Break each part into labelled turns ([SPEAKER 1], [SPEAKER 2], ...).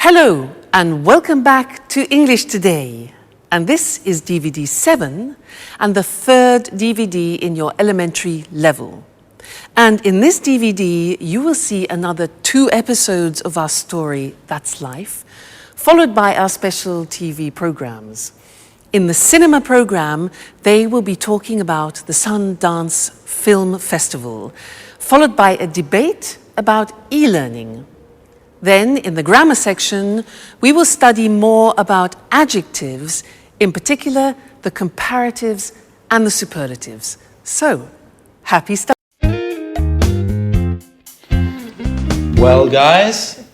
[SPEAKER 1] Hello and welcome back to English Today. And this is DVD 7 and the third DVD in your elementary level. And in this DVD, you will see another 2 episodes of our story, That's Life, followed by our special TV programs. In the cinema program, they will be talking about the Sundance Film Festival, followed by a debate about e-learning. Then, in the grammar section, we will study more about adjectives, in particular the comparatives and the superlatives. So, happy study.
[SPEAKER 2] Well, guys,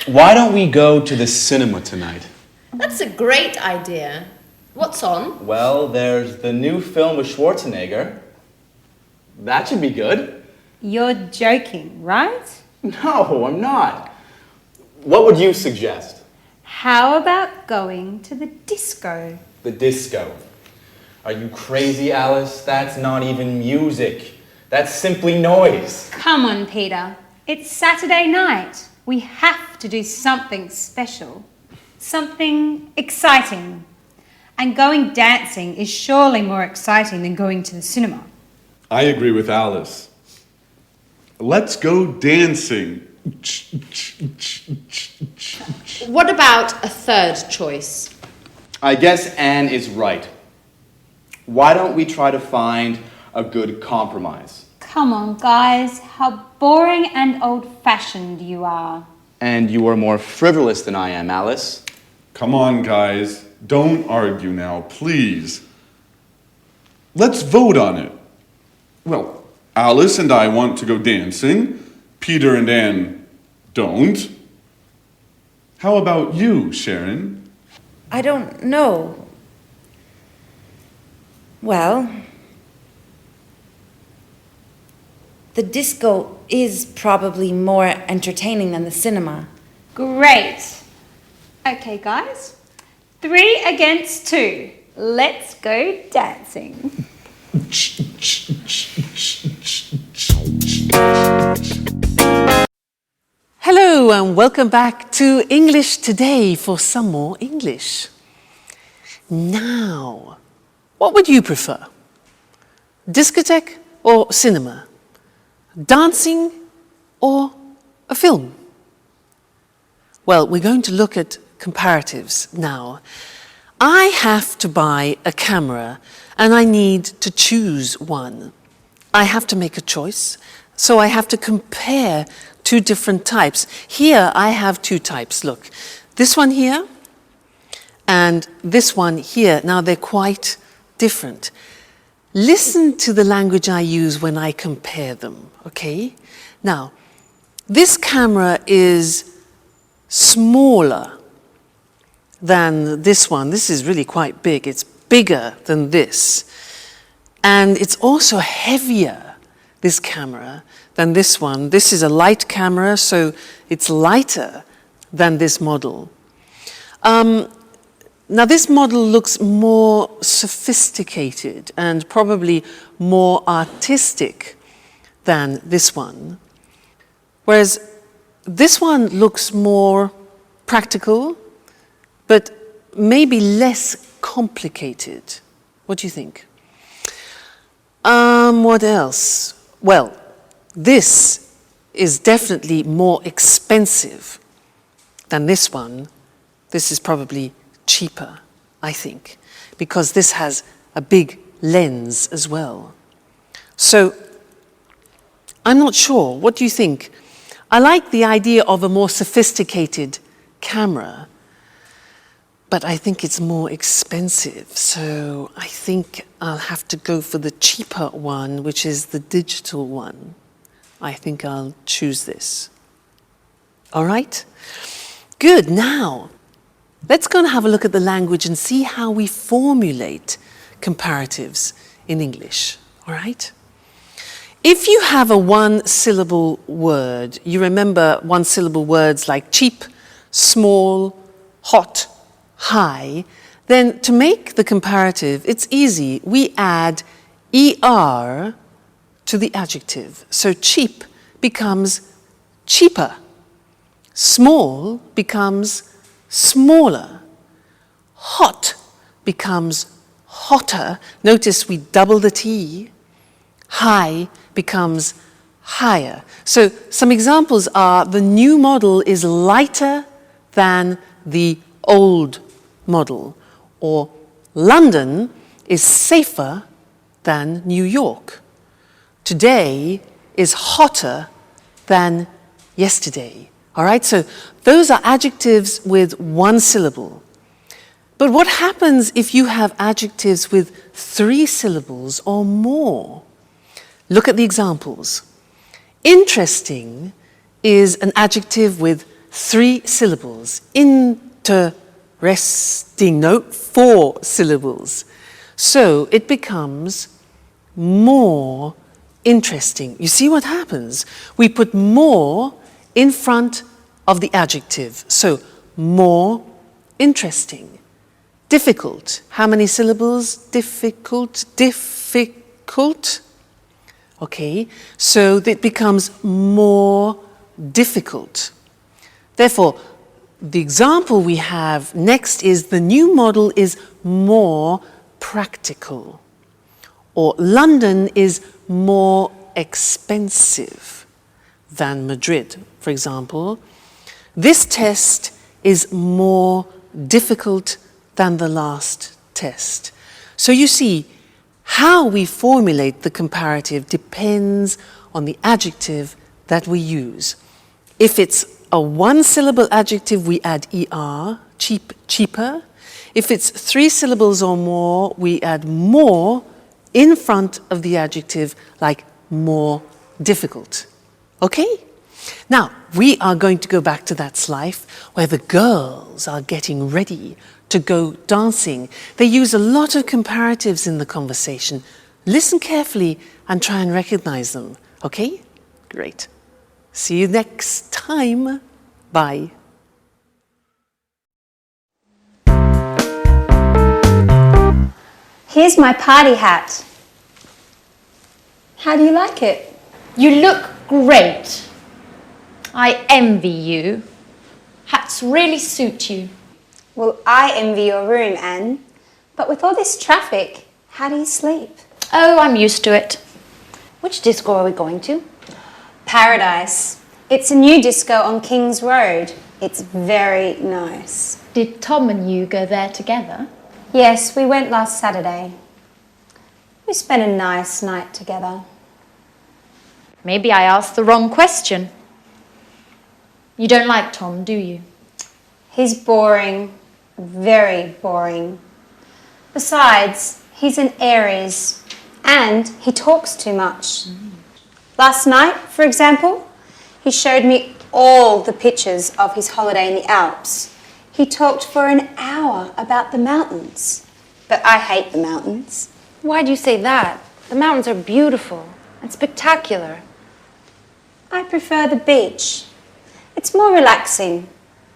[SPEAKER 2] why don't we go to the cinema tonight?
[SPEAKER 3] That's a great idea. What's on?
[SPEAKER 2] Well, there's the new film with Schwarzenegger. That should be good.
[SPEAKER 4] You're joking, right?
[SPEAKER 2] No, I'm not. What would you suggest?
[SPEAKER 4] How about going to the disco?
[SPEAKER 2] The disco. Are you crazy, Alice? That's not even music. That's simply noise.
[SPEAKER 4] Come on, Peter. It's Saturday night. We have to do something special. Something exciting. And going dancing is surely more exciting than going to the cinema.
[SPEAKER 5] I agree with Alice. Let's go dancing.
[SPEAKER 3] What about a third choice?
[SPEAKER 2] I guess Anne is right. Why don't we try to find a good compromise?
[SPEAKER 4] Come on, guys. How boring and old-fashioned you are.
[SPEAKER 2] And you are more frivolous than I am, Alice.
[SPEAKER 5] Come on, guys. Don't argue now, please. Let's vote on it. Well, Alice and I want to go dancing. Peter and Anne don't. How about you, Sharon?
[SPEAKER 6] I don't know. Well, the disco is probably more entertaining than the cinema.
[SPEAKER 4] Great. Okay, guys. 3 against 2. Let's go dancing.
[SPEAKER 1] Hello and welcome back to English Today for some more English. Now, what would you prefer? Discotheque or cinema? Dancing or a film? Well, we're going to look at comparatives now. I have to buy a camera and I need to choose one. I have to make a choice, so I have to compare 2 different types. Here I have 2 types, look. This one here and this one here. Now they're quite different. Listen to the language I use when I compare them, okay? Now, this camera is smaller than this one. This is really quite big. It's bigger than this. And it's also heavier, this camera, than this one. This is a light camera, so it's lighter than this model. Now this model looks more sophisticated and probably more artistic than this one. Whereas this one looks more practical, but maybe less complicated. What do you think? What else? Well, this is definitely more expensive than this one. This is probably cheaper, I think, because this has a big lens as well. So, I'm not sure. What do you think? I like the idea of a more sophisticated camera, but I think it's more expensive. So I think I'll have to go for the cheaper one, which is the digital one. I think I'll choose this. All right? Good. Now, let's go and have a look at the language and see how we formulate comparatives in English. All right? If you have a 1-syllable word, you remember 1-syllable words like cheap, small, hot, high, then to make the comparative, it's easy. We add er to the adjective. So cheap becomes cheaper. Small becomes smaller. Hot becomes hotter. Notice we double the T. High becomes higher. So some examples are the new model is lighter than the old model, or London is safer than New York. Today is hotter than yesterday. All right, so those are adjectives with one syllable. But what happens if you have adjectives with 3 syllables or more? Look at the examples. Interesting is an adjective with 3 syllables. Interesting, no, 4 syllables. So it becomes more interesting. You see what happens? We put more in front of the adjective. So more interesting. Difficult. How many syllables? Difficult, difficult. Okay, so it becomes more difficult. Therefore, the example we have next is the new model is more practical. Or London is more expensive than Madrid, for example. This test is more difficult than the last test. So you see, how we formulate the comparative depends on the adjective that we use. If it's a 1-syllable adjective, we add er, cheaper. If it's 3 syllables or more, we add more in front of the adjective, like more difficult. Okay? Now, we are going to go back to that life where the girls are getting ready to go dancing. They use a lot of comparatives in the conversation. Listen carefully and try and recognize them. Okay? Great. See you next time. Bye.
[SPEAKER 4] Here's my party hat. How do you like it?
[SPEAKER 3] You look great. I envy you. Hats really suit you.
[SPEAKER 4] Well, I envy your room, Anne. But with all this traffic, how do you sleep?
[SPEAKER 3] Oh, I'm used to it.
[SPEAKER 6] Which disco are we going to?
[SPEAKER 4] Paradise. It's a new disco on King's Road. It's very nice.
[SPEAKER 3] Did Tom and you go there together?
[SPEAKER 4] Yes, we went last Saturday. We spent a nice night together.
[SPEAKER 3] Maybe I asked the wrong question. You don't like Tom, do you?
[SPEAKER 4] He's boring. Very boring. Besides, he's an Aries and he talks too much. Last night, for example, he showed me all the pictures of his holiday in the Alps. He talked for an hour about the mountains. But I hate the mountains.
[SPEAKER 6] Why do you say that? The mountains are beautiful and spectacular.
[SPEAKER 4] I prefer the beach. It's more relaxing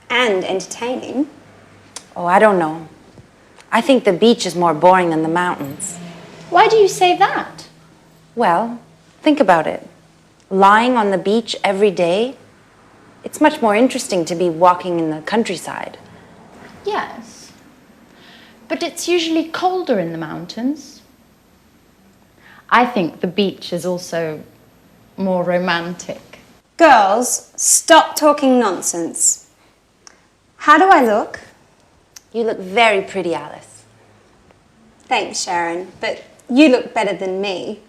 [SPEAKER 4] and entertaining.
[SPEAKER 6] Oh, I don't know. I think the beach is more boring than the mountains.
[SPEAKER 3] Why do you say that?
[SPEAKER 6] Well, think about it. Lying on the beach every day, it's much more interesting to be walking in the countryside.
[SPEAKER 3] Yes. But it's usually colder in the mountains. I think the beach is also more romantic.
[SPEAKER 4] Girls, stop talking nonsense. How do I look?
[SPEAKER 6] You look very pretty, Alice.
[SPEAKER 4] Thanks, Sharon, but you look better than me.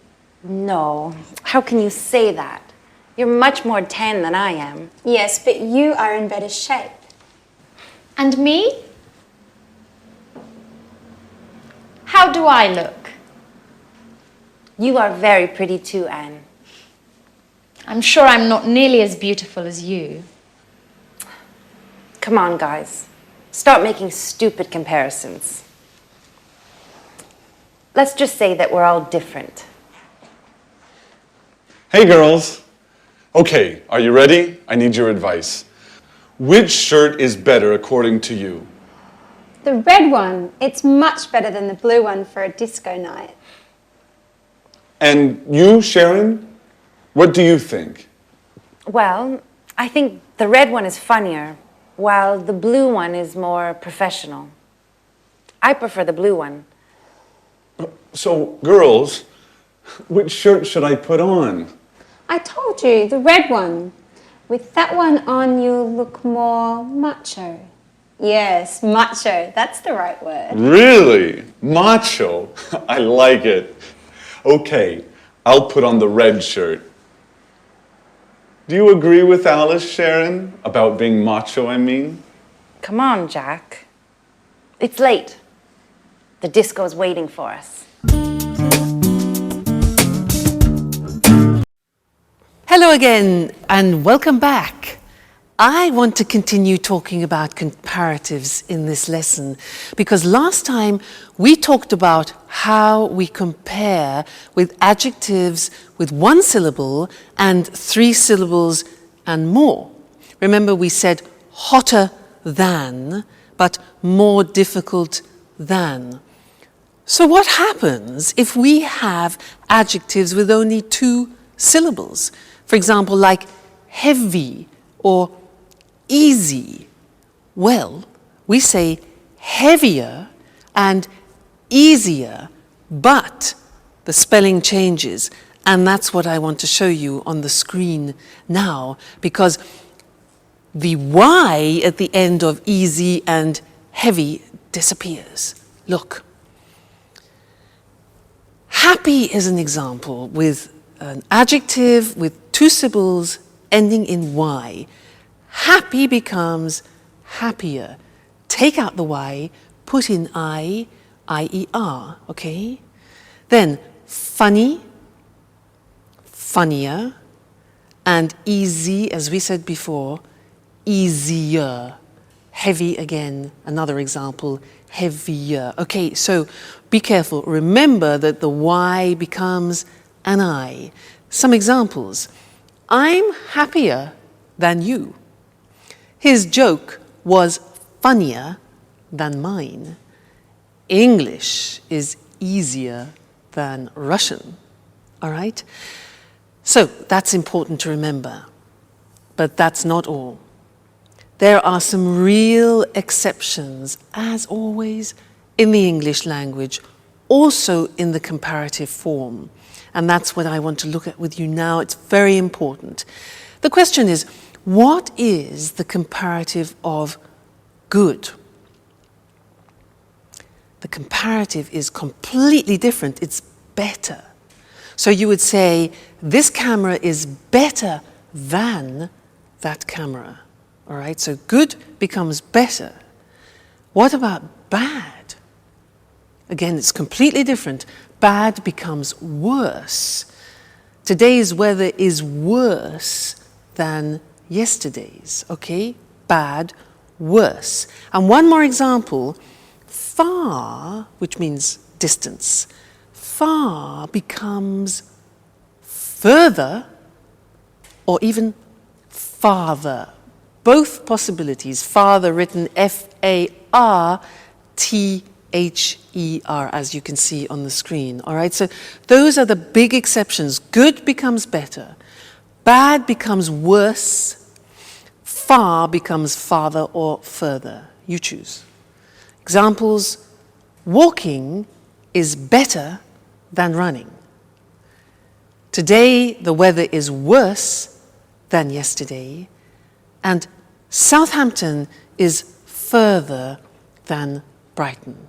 [SPEAKER 6] No, how can you say that? You're much more tan than I am.
[SPEAKER 4] Yes, but you are in better shape.
[SPEAKER 3] And me? How do I look?
[SPEAKER 6] You are very pretty too, Anne.
[SPEAKER 3] I'm sure I'm not nearly as beautiful as you.
[SPEAKER 6] Come on, guys. Stop making stupid comparisons. Let's just say that we're all different.
[SPEAKER 5] Hey girls! Okay, are you ready? I need your advice. Which shirt is better according to you?
[SPEAKER 4] The red one, it's much better than the blue one for a disco night.
[SPEAKER 5] And you, Sharon? What do you think?
[SPEAKER 6] Well, I think the red one is funnier, while the blue one is more professional. I prefer the blue one.
[SPEAKER 5] So, girls, which shirt should I put on?
[SPEAKER 4] I told you, the red one. With that one on, you'll look more macho. Yes, macho. That's the right word.
[SPEAKER 5] Really? Macho? I like it. Okay, I'll put on the red shirt. Do you agree with Alice, Sharon, about being macho, I mean?
[SPEAKER 6] Come on, Jack. It's late. The disco's waiting for us.
[SPEAKER 1] Hello again and welcome back. I want to continue talking about comparatives in this lesson because last time we talked about how we compare with adjectives with one syllable and 3 syllables and more. Remember we said hotter than, but more difficult than. So what happens if we have adjectives with only 2 syllables? For example, like heavy or easy. Well, we say heavier and easier, but the spelling changes. And that's what I want to show you on the screen now, because the Y at the end of easy and heavy disappears. Look. Happy is an example with an adjective with 2 syllables ending in Y. Happy becomes happier. Take out the Y, put in I-E-R, okay? Then funny, funnier, and easy, as we said before, easier. Heavy again, another example, heavier. Okay, so be careful. Remember that the Y becomes an I. Some examples. I'm happier than you. His joke was funnier than mine. English is easier than Russian. All right? So that's important to remember. But that's not all. There are some real exceptions, as always, in the English language, also in the comparative form. And that's what I want to look at with you now. It's very important. The question is, what is the comparative of good? The comparative is completely different. It's better. So you would say, this camera is better than that camera. All right, so good becomes better. What about bad? Again, it's completely different. Bad becomes worse. Today's weather is worse than yesterday's, okay? Bad, worse. And one more example, far, which means distance, far becomes further or even farther. Both possibilities, farther written F-A-R-T-H-E-R, as you can see on the screen. All right, so those are the big exceptions. Good becomes better. Bad becomes worse. Far becomes farther or further. You choose. Examples, walking is better than running. Today, the weather is worse than yesterday. And Southampton is further than Brighton.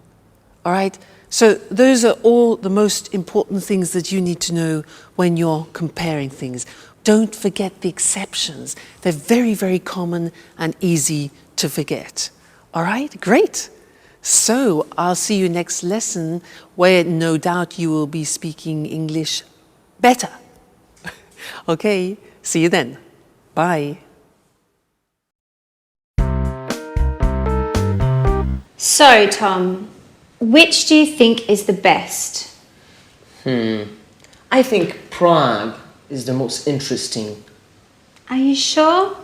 [SPEAKER 1] All right? So those are all the most important things that you need to know when you're comparing things. Don't forget the exceptions. They're very, very common and easy to forget. All right? Great. So I'll see you next lesson where no doubt you will be speaking English better. Okay? See you then. Bye.
[SPEAKER 4] So, Tom, which do you think is the best?
[SPEAKER 7] I think Prague is the most interesting.
[SPEAKER 4] Are you sure?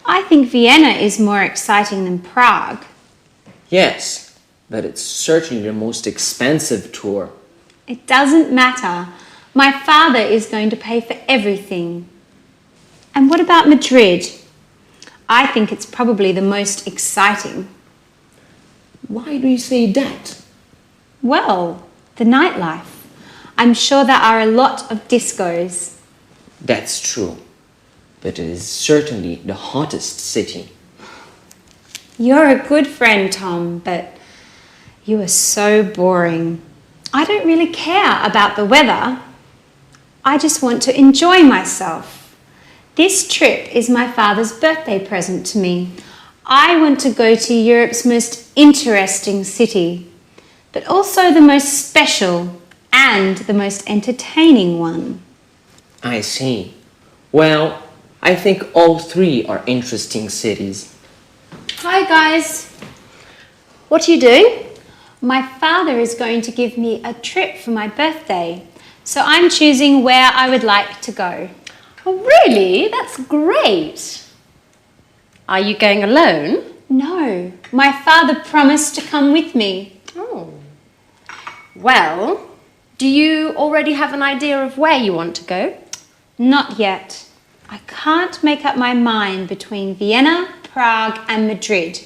[SPEAKER 4] I think Vienna is more exciting than Prague.
[SPEAKER 7] Yes, but it's certainly the most expensive tour.
[SPEAKER 4] It doesn't matter. My father is going to pay for everything. And what about Madrid? I think it's probably the most exciting.
[SPEAKER 7] Why do you say that?
[SPEAKER 4] Well, the nightlife. I'm sure there are a lot of discos.
[SPEAKER 7] That's true. But it is certainly the hottest city.
[SPEAKER 4] You're a good friend, Tom, but you are so boring. I don't really care about the weather. I just want to enjoy myself. This trip is my father's birthday present to me. I want to go to Europe's most interesting city, but also the most special and the most entertaining one.
[SPEAKER 7] I see. Well, I think all three are interesting cities.
[SPEAKER 3] Hi guys. What are you doing?
[SPEAKER 4] My father is going to give me a trip for my birthday, so I'm choosing where I would like to go.
[SPEAKER 3] Oh really? That's great. Are you going alone?
[SPEAKER 4] No, my father promised to come with me.
[SPEAKER 3] Oh. Well, do you already have an idea of where you want to go?
[SPEAKER 4] Not yet. I can't make up my mind between Vienna, Prague and Madrid.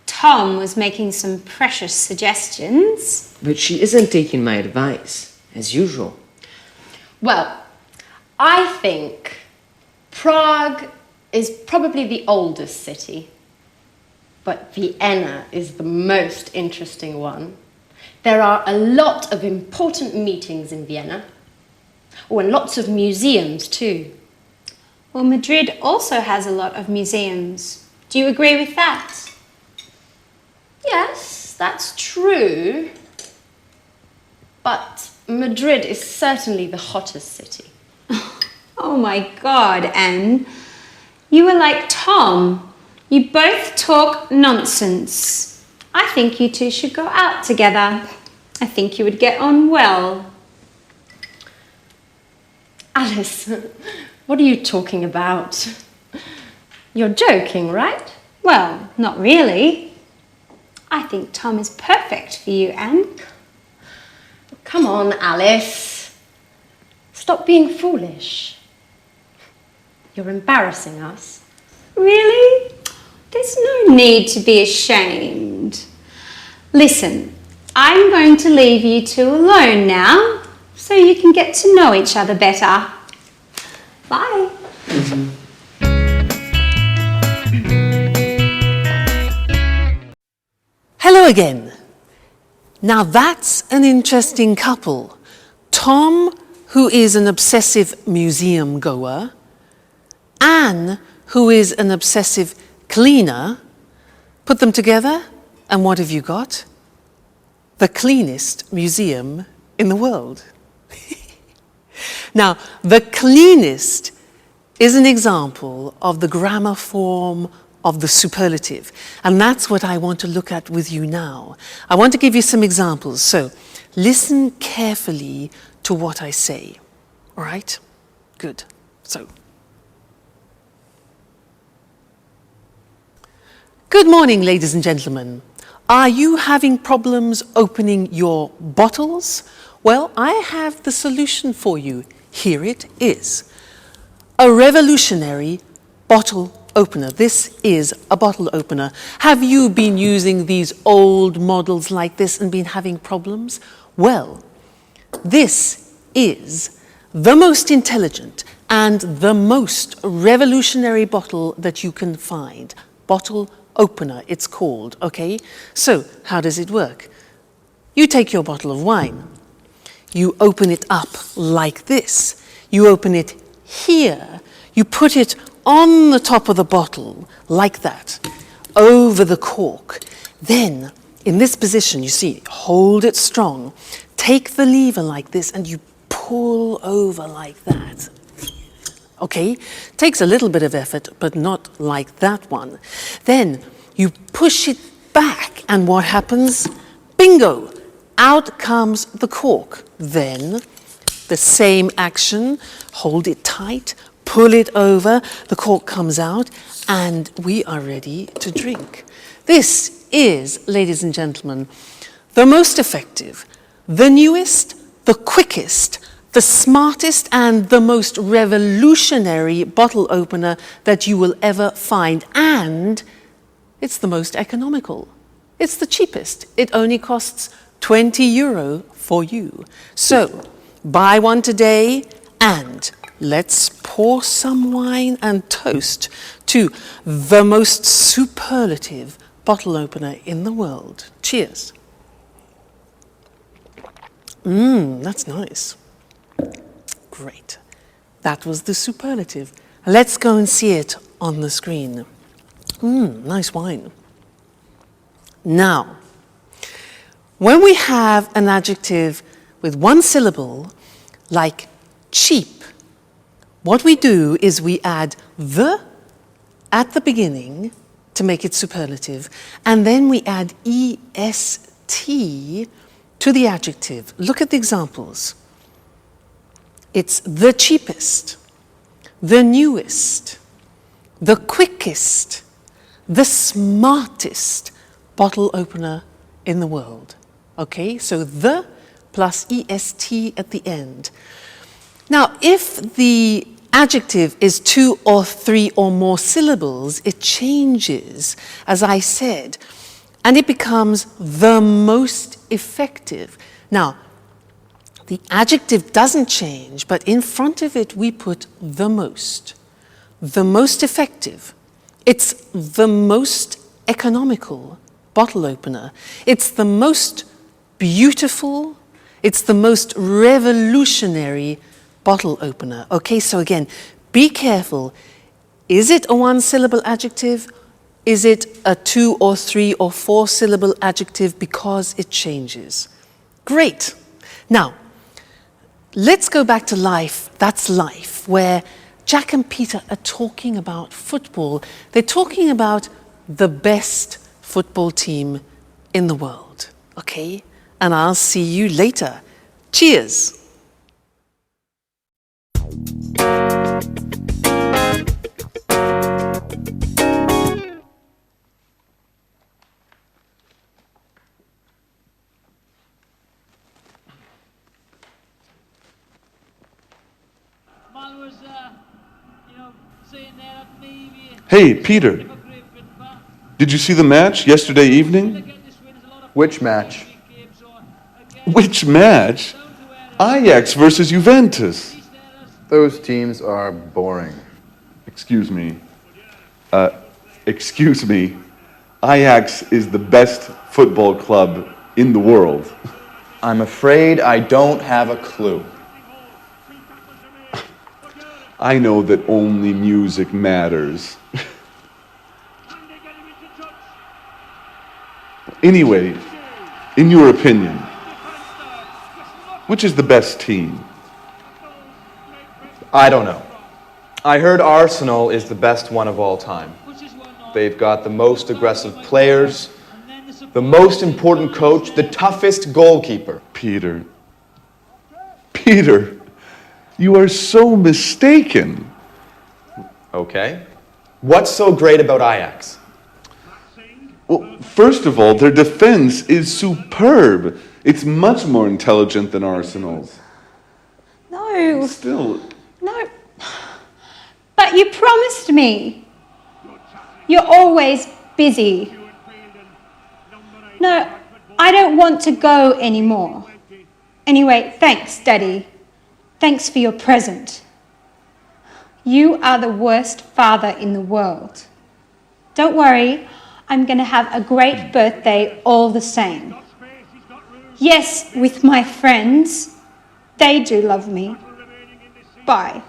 [SPEAKER 4] Tom was making some precious suggestions.
[SPEAKER 7] But she isn't taking my advice, as usual.
[SPEAKER 3] Well, I think Prague is probably the oldest city, but Vienna is the most interesting one. There are a lot of important meetings in Vienna. Oh, and lots of museums too.
[SPEAKER 4] Well, Madrid also has a lot of museums. Do you agree with that?
[SPEAKER 3] Yes, that's true. But Madrid is certainly the hottest city.
[SPEAKER 4] Oh my God, Anne. You are like Tom. You both talk nonsense. I think you two should go out together. I think you would get on well.
[SPEAKER 3] Alice, what are you talking about? You're joking, right?
[SPEAKER 4] Well, not really. I think Tom is perfect for you, Anne.
[SPEAKER 3] Come on, Alice. Stop being foolish. You're embarrassing us.
[SPEAKER 4] Really? There's no need to be ashamed. Listen, I'm going to leave you two alone now, so you can get to know each other better. Bye.
[SPEAKER 1] Hello again. Now that's an interesting couple. Tom, who is an obsessive museum goer, Anne, who is an obsessive cleaner. Put them together, and what have you got? The cleanest museum in the world. Now, the cleanest is an example of the grammar form of the superlative, and that's what I want to look at with you now. I want to give you some examples, so listen carefully to what I say. All right? Good. So, good morning, ladies and gentlemen. Are you having problems opening your bottles? Well, I have the solution for you. Here it is. A revolutionary bottle opener. This is a bottle opener. Have you been using these old models like this and been having problems? Well, this is the most intelligent and the most revolutionary bottle that you can find. Bottle opener, it's called, okay? So, how does it work? You take your bottle of wine. You open it up like this. You open it here. You put it on the top of the bottle, like that, over the cork. Then, in this position, you see, hold it strong. Take the lever like this and you pull over like that. Okay? Takes a little bit of effort, but not like that one. Then, you push it back, and what happens? Bingo! Out comes the cork. Then, the same action, hold it tight, pull it over, the cork comes out, and we are ready to drink. This is, ladies and gentlemen, the most effective, the newest, the quickest, the smartest and the most revolutionary bottle opener that you will ever find. And it's the most economical. It's the cheapest. It only costs €20 for you. So, buy one today and let's pour some wine and toast to the most superlative bottle opener in the world. Cheers. That's nice. Great. That was the superlative. Let's go and see it on the screen. Nice wine. Now, when we have an adjective with one syllable, like cheap, what we do is we add the at the beginning to make it superlative, and then we add est to the adjective. Look at the examples. It's the cheapest, the newest, the quickest, the smartest bottle opener in the world. Okay, so the plus est at the end. Now, if the adjective is 2 or 3 or more syllables, it changes, as I said, and it becomes the most effective. Now, the adjective doesn't change, but in front of it we put the most effective. It's the most economical bottle opener. It's the most beautiful, it's the most revolutionary bottle opener. Okay, so again, be careful. Is it a 1-syllable adjective? Is it a 2 or 3 or 4-syllable adjective? Because it changes. Great. Now, let's go back to life. That's life, where Jack and Peter are talking about football. They're talking about the best football team in the world. Okay? And I'll see you later. Cheers.
[SPEAKER 5] Hey, Peter. Did you see the match yesterday evening?
[SPEAKER 2] Which match?
[SPEAKER 5] Which match? Ajax versus Juventus.
[SPEAKER 2] Those teams are boring.
[SPEAKER 5] Excuse me. Excuse me. Ajax is the best football club in the world.
[SPEAKER 2] I'm afraid I don't have a clue.
[SPEAKER 5] I know that only music matters. Anyway, in your opinion, which is the best team?
[SPEAKER 2] I don't know. I heard Arsenal is the best one of all time. They've got the most aggressive players, the most important coach, the toughest goalkeeper.
[SPEAKER 5] Peter, you are so mistaken.
[SPEAKER 2] Okay. What's so great about Ajax?
[SPEAKER 5] Well, first of all, their defense is superb. It's much more intelligent than Arsenal's.
[SPEAKER 4] No.
[SPEAKER 5] Still.
[SPEAKER 4] No. But you promised me. You're always busy. No, I don't want to go anymore. Anyway, thanks, Daddy. Thanks for your present. You are the worst father in the world. Don't worry, I'm going to have a great birthday all the same. Yes, with my friends. They do love me. Bye.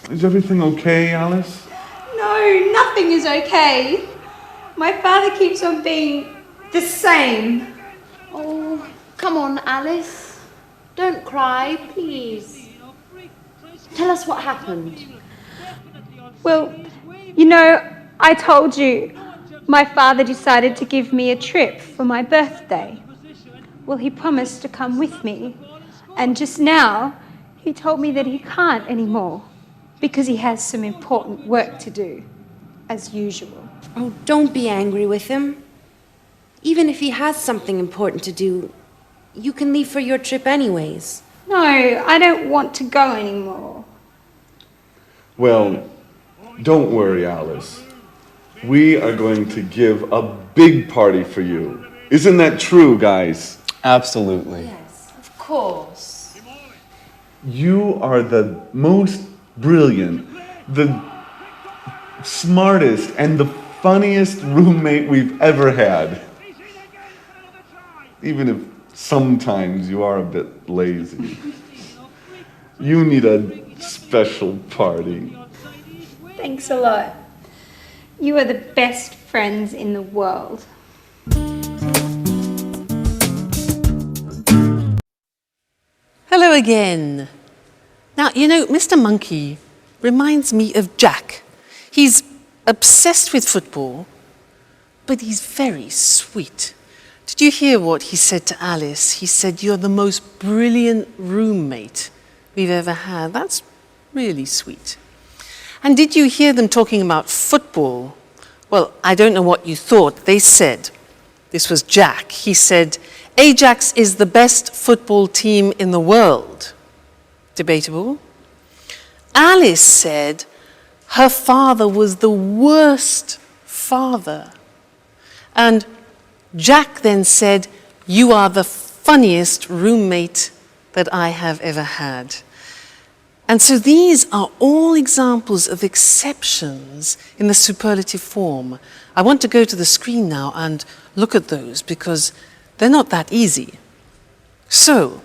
[SPEAKER 5] Is everything okay, Alice?
[SPEAKER 4] No, nothing is okay. My father keeps on being the same.
[SPEAKER 3] Oh, come on, Alice. Don't cry, please. Tell us what happened.
[SPEAKER 4] Well, you know, I told you my father decided to give me a trip for my birthday. Well, he promised to come with me. And just now, he told me that he can't anymore because he has some important work to do, as usual.
[SPEAKER 6] Oh, don't be angry with him. Even if he has something important to do, you can leave for your trip anyways.
[SPEAKER 4] No, I don't want to go anymore.
[SPEAKER 5] Well, don't worry, Alice. We are going to give a big party for you. Isn't that true, guys?
[SPEAKER 2] Absolutely.
[SPEAKER 6] Yes, of course.
[SPEAKER 5] You are the most brilliant, the smartest, and the funniest roommate we've ever had. Even if sometimes you are a bit lazy. You need a special party.
[SPEAKER 4] Thanks a lot. You are the best friends in the world.
[SPEAKER 1] Hello again. Now, you know, Mr. Monkey reminds me of Jack. He's obsessed with football, but he's very sweet. Did you hear what he said to Alice? He said, "You're the most brilliant roommate we've ever had." That's really sweet. And did you hear them talking about football? Well, I don't know what you thought. They said, this was Jack, he said, "Ajax is the best football team in the world." Debatable. Alice said her father was the worst father. And Jack then said, "You are the funniest roommate that I have ever had." And so these are all examples of exceptions in the superlative form. I want to go to the screen now and look at those because they're not that easy. So,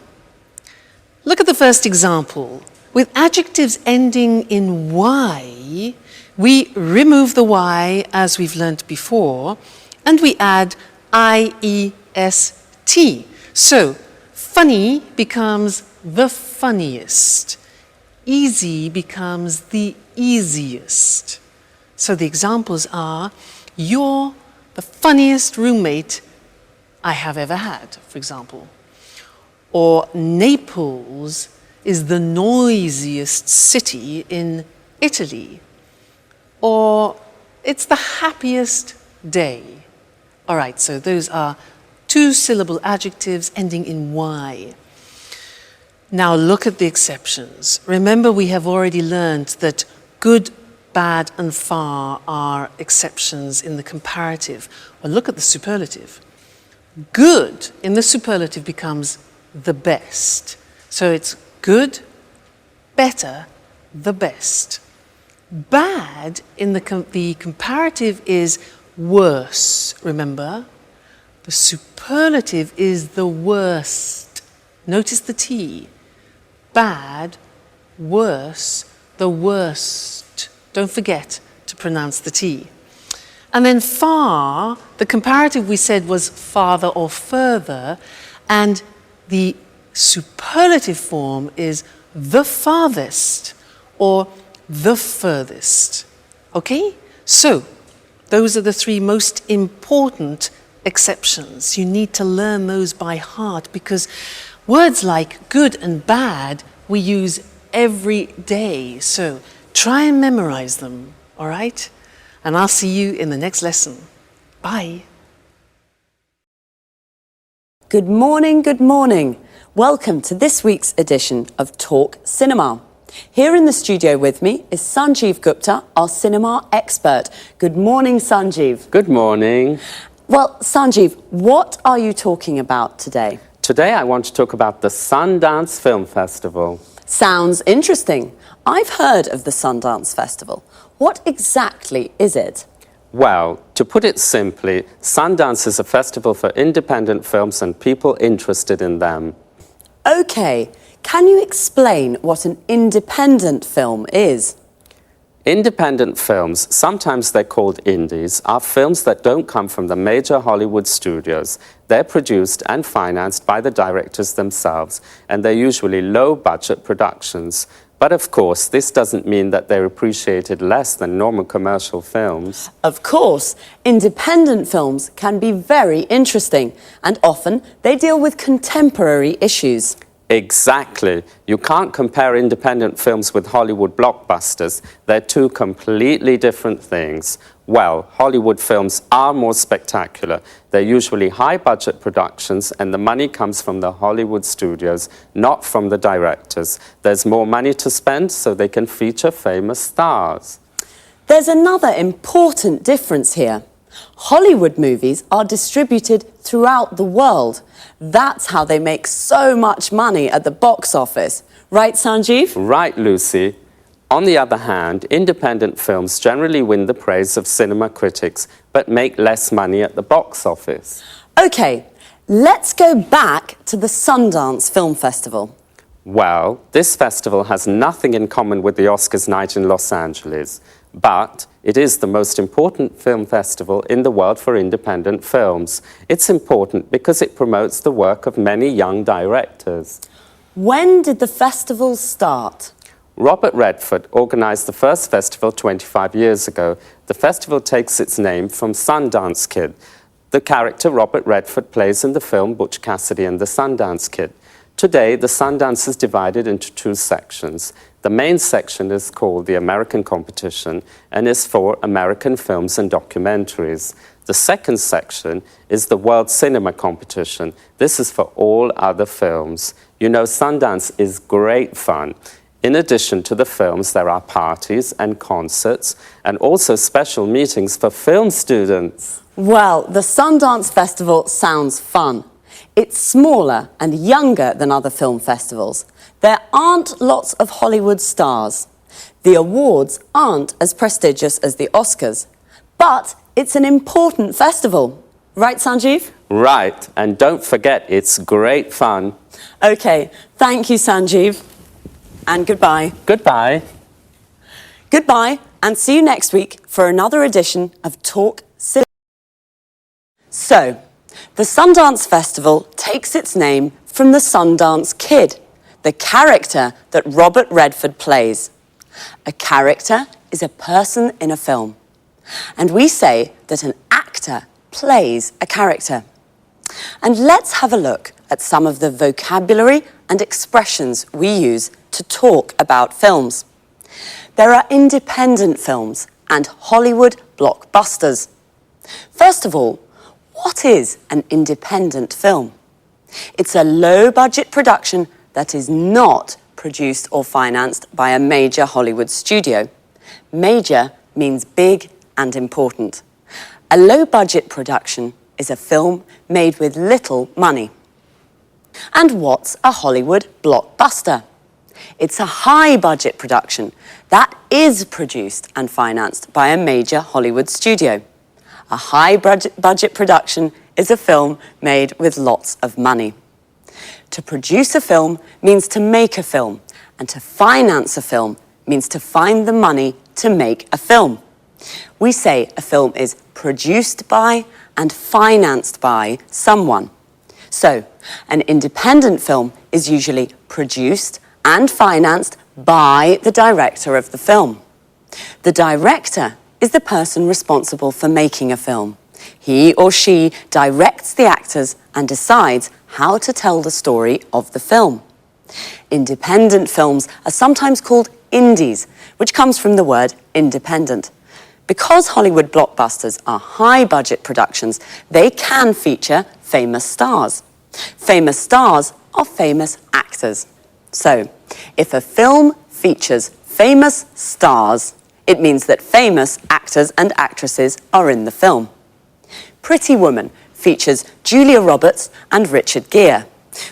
[SPEAKER 1] look at the first example. With adjectives ending in Y, we remove the Y as we've learnt before, and we add IEST. So, funny becomes the funniest. Easy becomes the easiest. So the examples are, "You're the funniest roommate I have ever had," for example. Or Naples is the noisiest city in Italy. Or it's the happiest day. All right, so those are two-syllable adjectives ending in Y. Now look at the exceptions. Remember, we have already learned that good, bad, and far are exceptions in the comparative. Well, look at the superlative. Good in the superlative becomes the best. So it's good, better, the best. Bad in the comparative is worse, remember? The superlative is the worst. Notice the T. Bad, worse, the worst. Don't forget to pronounce the T. And then far, the comparative we said was farther or further, and the superlative form is the farthest or the furthest. Okay? So, those are the three most important exceptions. You need to learn those by heart because words like good and bad we use every day. So try and memorize them, all right? And I'll see you in the next lesson. Bye.
[SPEAKER 8] Good morning, good morning. Welcome to this week's edition of Talk Cinema. Here in the studio with me is Sanjeev Gupta, our cinema expert. Good morning, Sanjeev.
[SPEAKER 9] Good morning.
[SPEAKER 8] Well, Sanjeev, what are you talking about today?
[SPEAKER 9] Today I want to talk about the Sundance Film Festival.
[SPEAKER 8] Sounds interesting. I've heard of the Sundance Festival. What exactly is it?
[SPEAKER 9] Well, to put it simply, Sundance is a festival for independent films and people interested in them.
[SPEAKER 8] Okay, can you explain what an independent film is?
[SPEAKER 9] Independent films, sometimes they're called indies, are films that don't come from the major Hollywood studios. They're produced and financed by the directors themselves, and they're usually low-budget productions. But of course, this doesn't mean that they're appreciated less than normal commercial films.
[SPEAKER 8] Of course, independent films can be very interesting, and often they deal with contemporary issues.
[SPEAKER 9] Exactly. You can't compare independent films with Hollywood blockbusters. They're two completely different things. Well, Hollywood films are more spectacular. They're usually high-budget productions, and the money comes from the Hollywood studios, not from the directors. There's more money to spend, so they can feature famous stars.
[SPEAKER 8] There's another important difference here. Hollywood movies are distributed throughout the world. That's how they make so much money at the box office. Right, Sanjeev?
[SPEAKER 9] Right, Lucy. On the other hand, independent films generally win the praise of cinema critics, but make less money at the box office.
[SPEAKER 8] OK, let's go back to the Sundance Film Festival.
[SPEAKER 9] Well, this festival has nothing in common with the Oscars night in Los Angeles, but it is the most important film festival in the world for independent films. It's important because it promotes the work of many young directors.
[SPEAKER 8] When did the festival start?
[SPEAKER 9] Robert Redford organized the first festival 25 years ago. The festival takes its name from Sundance Kid, the character Robert Redford plays in the film Butch Cassidy and the Sundance Kid. Today, the Sundance is divided into two sections. The main section is called the American Competition and is for American films and documentaries. The second section is the World Cinema Competition. This is for all other films. You know, Sundance is great fun. In addition to the films, there are parties and concerts and also special meetings for film students.
[SPEAKER 8] Well, the Sundance Festival sounds fun. It's smaller and younger than other film festivals. There aren't lots of Hollywood stars. The awards aren't as prestigious as the Oscars. But it's an important festival. Right, Sanjeev?
[SPEAKER 9] Right, and don't forget, it's great fun.
[SPEAKER 8] OK, thank you, Sanjeev. And goodbye.
[SPEAKER 9] Goodbye.
[SPEAKER 8] Goodbye, and see you next week for another edition of Talk Cinema. So, the Sundance Festival takes its name from the Sundance Kid, the character that Robert Redford plays. A character is a person in a film. And we say that an actor plays a character. And let's have a look at some of the vocabulary and expressions we use to talk about films. There are independent films and Hollywood blockbusters. First of all, what is an independent film? It's a low-budget production that is not produced or financed by a major Hollywood studio. Major means big and important. A low-budget production is a film made with little money. And what's a Hollywood blockbuster? It's a high-budget production that is produced and financed by a major Hollywood studio. A high-budget production is a film made with lots of money. To produce a film means to make a film, and to finance a film means to find the money to make a film. We say a film is produced by and financed by someone. So, an independent film is usually produced and financed by the director of the film. The director is the person responsible for making a film. He or she directs the actors and decides how to tell the story of the film. Independent films are sometimes called indies, which comes from the word independent. Because Hollywood blockbusters are high-budget productions, they can feature famous stars. Famous stars are famous actors. So, if a film features famous stars, it means that famous actors and actresses are in the film. Pretty Woman features Julia Roberts and Richard Gere.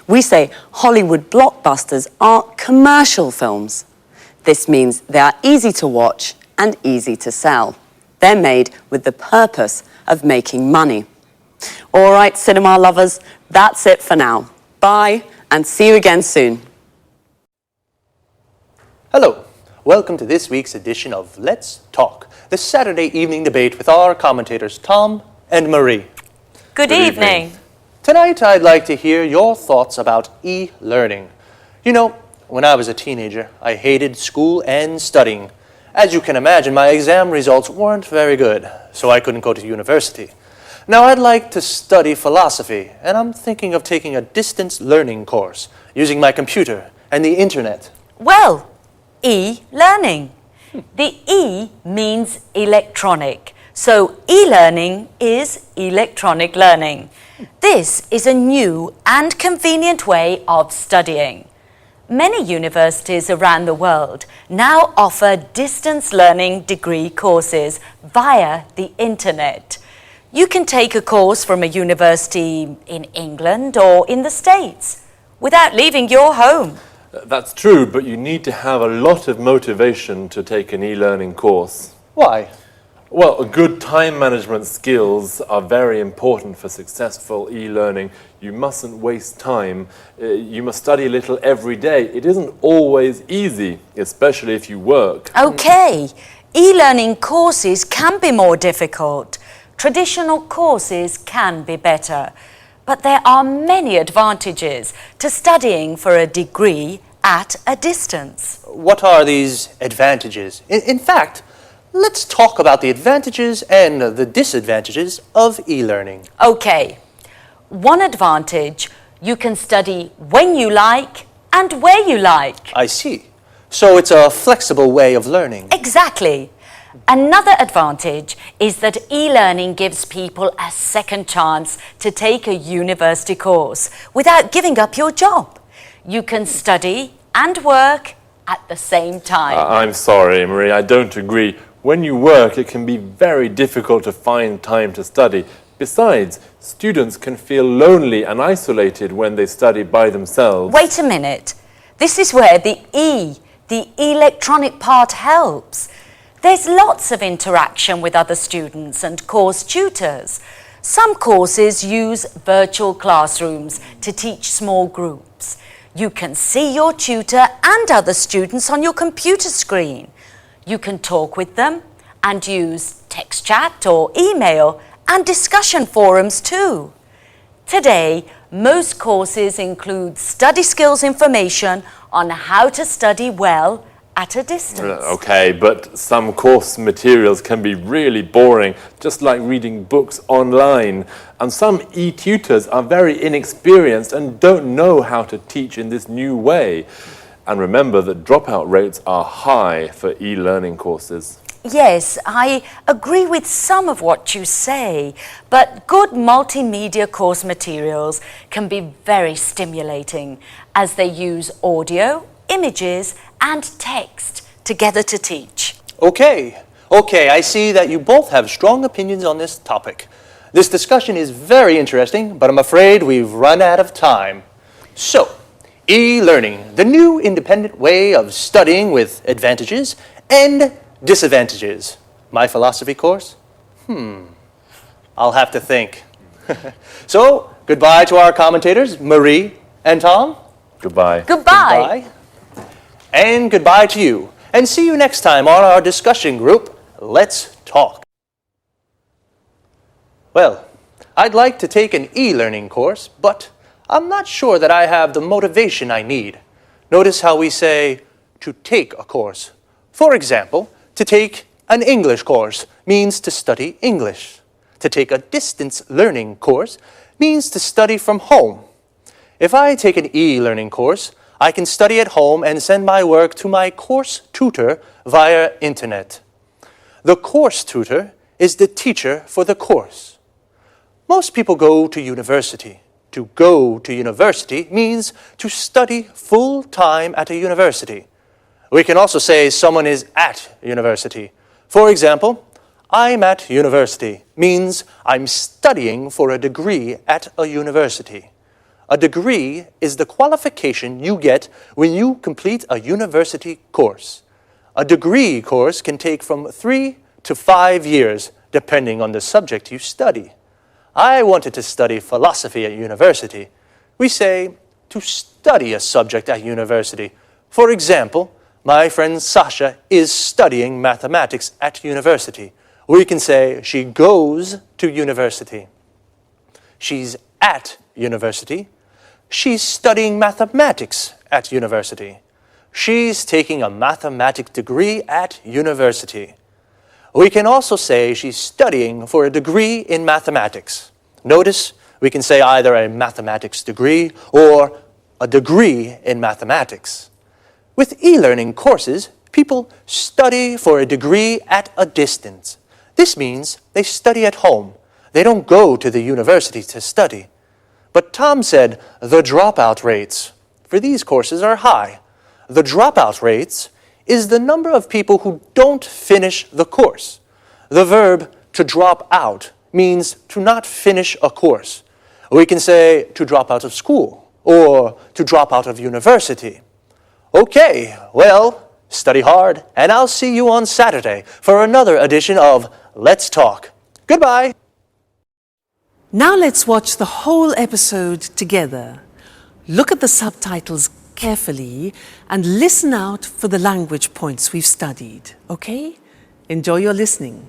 [SPEAKER 8] We say Hollywood blockbusters are commercial films. This means they are easy to watch and easy to sell. They're made with the purpose of making money. All right, cinema lovers, that's it for now. Bye, and see you again soon.
[SPEAKER 10] Hello, welcome to this week's edition of Let's Talk, the Saturday evening debate with our commentators Tom and Marie.
[SPEAKER 11] Good evening.
[SPEAKER 10] Tonight I'd like to hear your thoughts about e-learning. You know, when I was a teenager, I hated school and studying. As you can imagine, my exam results weren't very good, so I couldn't go to university. Now I'd like to study philosophy, and I'm thinking of taking a distance learning course using my computer and the internet.
[SPEAKER 11] Well, e-learning. The E means electronic,
[SPEAKER 8] So e-learning is electronic learning. This is a new and convenient way of studying. Many universities around the world now offer distance learning degree courses via the internet. You can take a course from a university in England or in the States without leaving your home.
[SPEAKER 11] That's true, but you need to have a lot of motivation to take an e-learning course.
[SPEAKER 10] Why?
[SPEAKER 11] Well, good time management skills are very important for successful e-learning. You mustn't waste time. You must study a little every day. It isn't always easy, especially if you work.
[SPEAKER 8] Okay, e-learning courses can be more difficult. Traditional courses can be better. But there are many advantages to studying for a degree at a distance.
[SPEAKER 10] What are these advantages? In fact, let's talk about the advantages and the disadvantages of e-learning.
[SPEAKER 8] Okay, one advantage, you can study when you like and where you like.
[SPEAKER 10] I see. So it's a flexible way of learning.
[SPEAKER 8] Exactly. Another advantage is that e-learning gives people a second chance to take a university course without giving up your job. You can study and work at the same time.
[SPEAKER 11] I'm sorry, Marie, I don't agree. When you work, it can be very difficult to find time to study. Besides, students can feel lonely and isolated when they study by themselves.
[SPEAKER 8] Wait a minute. This is where the electronic part helps. There's lots of interaction with other students and course tutors. Some courses use virtual classrooms to teach small groups. You can see your tutor and other students on your computer screen. You can talk with them and use text chat or email and discussion forums too. Today, most courses include study skills information on how to study well at a distance.
[SPEAKER 11] Okay, but some course materials can be really boring, just like reading books online. And some e-tutors are very inexperienced and don't know how to teach in this new way. And remember that dropout rates are high for e-learning courses.
[SPEAKER 8] Yes, I agree with some of what you say, but good multimedia course materials can be very stimulating as they use audio, images and text together to teach.
[SPEAKER 10] Okay, I see that you both have strong opinions on this topic. This discussion is very interesting, but I'm afraid we've run out of time. So, e-learning, the new independent way of studying with advantages and disadvantages. My philosophy course? I'll have to think. So, goodbye to our commentators, Marie and Tom.
[SPEAKER 11] Goodbye.
[SPEAKER 8] Goodbye.
[SPEAKER 10] And goodbye to you. And see you next time on our discussion group, Let's Talk. Well, I'd like to take an e-learning course, but I'm not sure that I have the motivation I need. Notice how we say to take a course. For example, to take an English course means to study English. To take a distance learning course means to study from home. If I take an e-learning course, I can study at home and send my work to my course tutor via internet. The course tutor is the teacher for the course. Most people go to university. To go to university means to study full-time at a university. We can also say someone is at university. For example, I'm at university means I'm studying for a degree at a university. A degree is the qualification you get when you complete a university course. A degree course can take from 3 to 5 years, depending on the subject you study. I wanted to study philosophy at university. We say to study a subject at university. For example, my friend Sasha is studying mathematics at university. We can say she goes to university. She's at university. She's studying mathematics at university. She's taking a mathematics degree at university. We can also say she's studying for a degree in mathematics. Notice we can say either a mathematics degree or a degree in mathematics. With e-learning courses, people study for a degree at a distance. This means they study at home. They don't go to the university to study. But Tom said the dropout rates for these courses are high. The dropout rates is the number of people who don't finish the course. The verb to drop out means to not finish a course. We can say to drop out of school or to drop out of university. Okay, well, study hard, and I'll see you on Saturday for another edition of Let's Talk. Goodbye.
[SPEAKER 1] Now let's watch the whole episode together. Look at the subtitles carefully and listen out for the language points we've studied, okay? Enjoy your listening.